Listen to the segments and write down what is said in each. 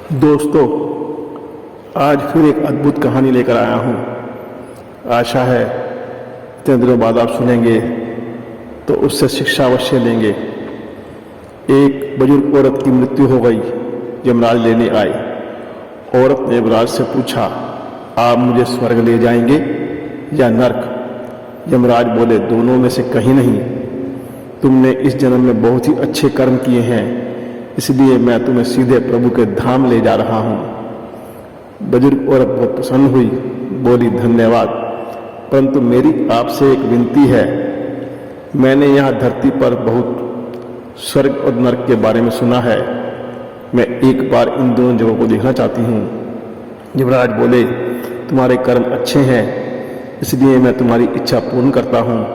दोस्तों, आज फिर एक अद्भुत कहानी लेकर आया हूँ। आशा है इतने दिनों बाद आप सुनेंगे तो उससे शिक्षा अवश्य लेंगे। एक बुजुर्ग औरत की मृत्यु हो गई। यमराज लेने आए। औरत ने यमराज से पूछा, आप मुझे स्वर्ग ले जाएंगे या नरक? यमराज बोले, दोनों में से कहीं नहीं। तुमने इस जन्म में बहुत ही अच्छे कर्म किए हैं, इसलिए मैं तुम्हें सीधे प्रभु के धाम ले जा रहा हूँ। बुजुर्ग औरत बहुत प्रसन्न हुई, बोली, धन्यवाद, परंतु मेरी आपसे एक विनती है। मैंने यहाँ धरती पर बहुत स्वर्ग और नरक के बारे में सुना है। मैं एक बार इन दोनों जगहों को देखना चाहती हूँ। यमराज बोले, तुम्हारे कर्म अच्छे हैं, इसलिए मैं तुम्हारी इच्छा पूर्ण करता हूँ।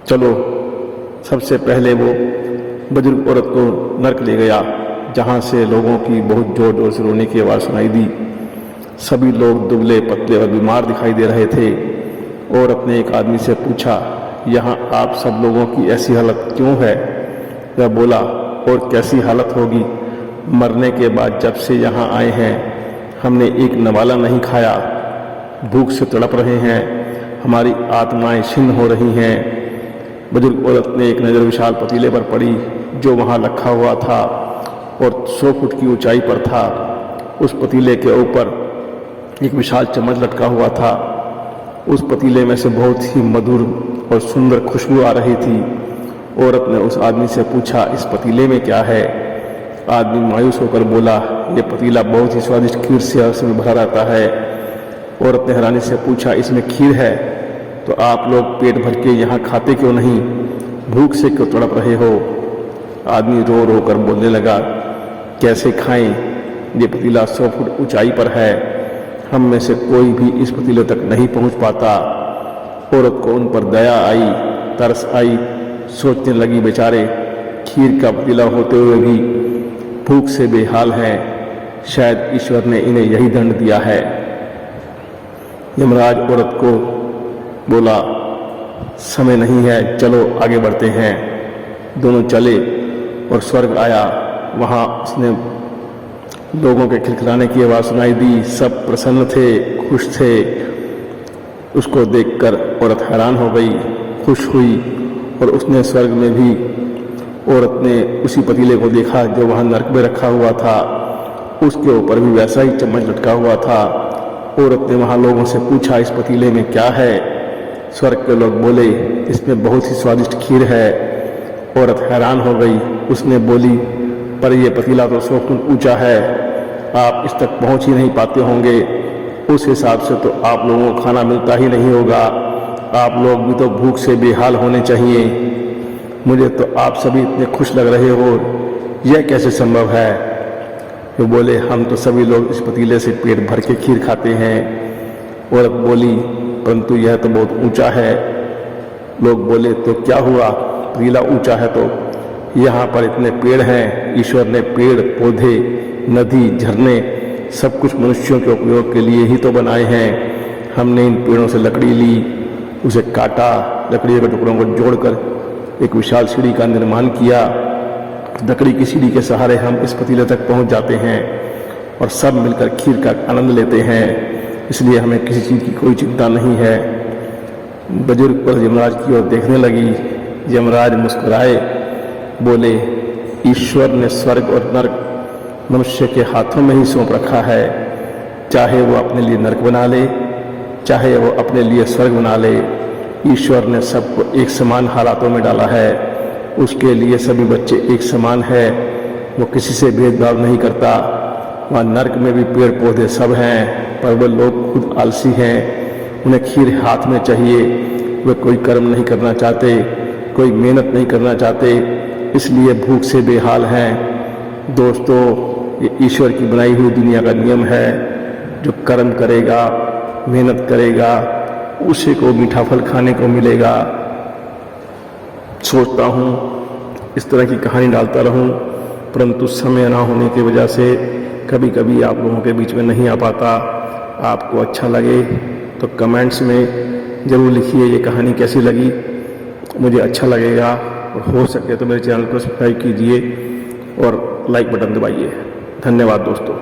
चलो। सबसे पहले वो बुजुर्ग औरत को नरक ले गया, जहाँ से लोगों की बहुत जोर जोर से रोने की आवाज़ सुनाई दी। सभी लोग दुबले पतले और बीमार दिखाई दे रहे थे। औरत ने एक आदमी से पूछा, यहाँ आप सब लोगों की ऐसी हालत क्यों है? वह बोला, और कैसी हालत होगी? मरने के बाद जब से यहाँ आए हैं हमने एक नवाला नहीं खाया, भूख से तड़प रहे हैं, हमारी आत्माएं छिन्न हो रही हैं। बुजुर्ग औरत ने एक नज़र विशाल पतीले पर पड़ी जो वहाँ रखा हुआ था और 100 फुट की ऊंचाई पर था। उस पतीले के ऊपर एक विशाल चम्मच लटका हुआ था। उस पतीले में से बहुत ही मधुर और सुंदर खुशबू आ रही थी। औरत ने उस आदमी से पूछा, इस पतीले में क्या है? आदमी मायूस होकर बोला, यह पतीला बहुत ही स्वादिष्ट खीर से भरा रहता है। औरत ने हैरानी से पूछा, इसमें खीर है तो आप लोग पेट भर के यहाँ खाते क्यों नहीं? भूख से क्यों तड़प रहे हो? आदमी रो रो कर बोलने लगा, कैसे खाएं? ये पतीला 100 फुट ऊंचाई पर है, हम में से कोई भी इस पतीले तक नहीं पहुंच पाता। औरत को उन पर दया आई, तरस आई। सोचने लगी, बेचारे खीर का पतीला होते हुए भी भूख से बेहाल हैं, शायद ईश्वर ने इन्हें यही दंड दिया है। यमराज औरत को बोला, समय नहीं है, चलो आगे बढ़ते हैं। दोनों चले और स्वर्ग आया। वहाँ उसने लोगों के खिलखिलाने की आवाज़ सुनाई दी। सब प्रसन्न थे, खुश थे। उसको देखकर औरत हैरान हो गई, खुश हुई और उसने स्वर्ग में भी औरत ने उसी पतीले को देखा जो वहाँ नरक में रखा हुआ था। उसके ऊपर भी वैसा ही चम्मच लटका हुआ था। औरत ने वहाँ लोगों से पूछा, इस पतीले में क्या है? स्वर्ग के लोग बोले, इसमें बहुत ही स्वादिष्ट खीर है। औरत हैरान हो गई। उसने बोली, पर यह पतीला तो 100 फुट ऊंचा है, आप इस तक पहुंच ही नहीं पाते होंगे। उस हिसाब से तो आप लोगों को खाना मिलता ही नहीं होगा, आप लोग भी तो भूख से बेहाल होने चाहिए। मुझे तो आप सभी इतने खुश लग रहे हो, यह कैसे संभव है? वो बोले, हम तो सभी लोग इस पतीले से पेट भर के खीर खाते हैं। औरत बोली, परंतु यह तो बहुत ऊंचा है। लोग बोले, तो क्या हुआ? पतीला ऊंचा है तो यहाँ पर इतने पेड़ हैं। ईश्वर ने पेड़ पौधे, नदी, झरने सब कुछ मनुष्यों के उपयोग के लिए ही तो बनाए हैं। हमने इन पेड़ों से लकड़ी ली, उसे काटा, लकड़ी के टुकड़ों को जोड़कर एक विशाल सीढ़ी का निर्माण किया। लकड़ी की सीढ़ी के सहारे हम इस पतीले तक पहुंच जाते हैं और सब मिलकर खीर का आनंद लेते हैं। इसलिए हमें किसी चीज़ की कोई चिंता नहीं है। बुजुर्ग पर यमराज की ओर देखने लगी। यमराज मुस्कुराए, बोले, ईश्वर ने स्वर्ग और नरक मनुष्य के हाथों में ही सौंप रखा है। चाहे वो अपने लिए नरक बना ले, चाहे वो अपने लिए स्वर्ग बना ले, ईश्वर ने सबको एक समान हालातों में डाला है। उसके लिए सभी बच्चे एक समान है, वो किसी से भेदभाव नहीं करता। वहाँ नरक में भी पेड़ पौधे सब हैं, पर वो लोग खुद आलसी हैं। उन्हें खीर हाथ में चाहिए। वे कोई कर्म नहीं करना चाहते, कोई मेहनत नहीं करना चाहते, इसलिए भूख से बेहाल हैं। दोस्तों, ये ईश्वर की बनाई हुई दुनिया का नियम है। जो कर्म करेगा, मेहनत करेगा, उसी को मीठा फल खाने को मिलेगा। सोचता हूँ इस तरह की कहानी डालता रहूँ, परंतु समय ना होने की वजह से कभी कभी आप लोगों के बीच में नहीं आ पाता। आपको अच्छा लगे तो कमेंट्स में ज़रूर लिखिए ये कहानी कैसी लगी, मुझे अच्छा लगेगा। और हो सके तो मेरे चैनल को सब्सक्राइब कीजिए और लाइक बटन दबाइए। धन्यवाद दोस्तों।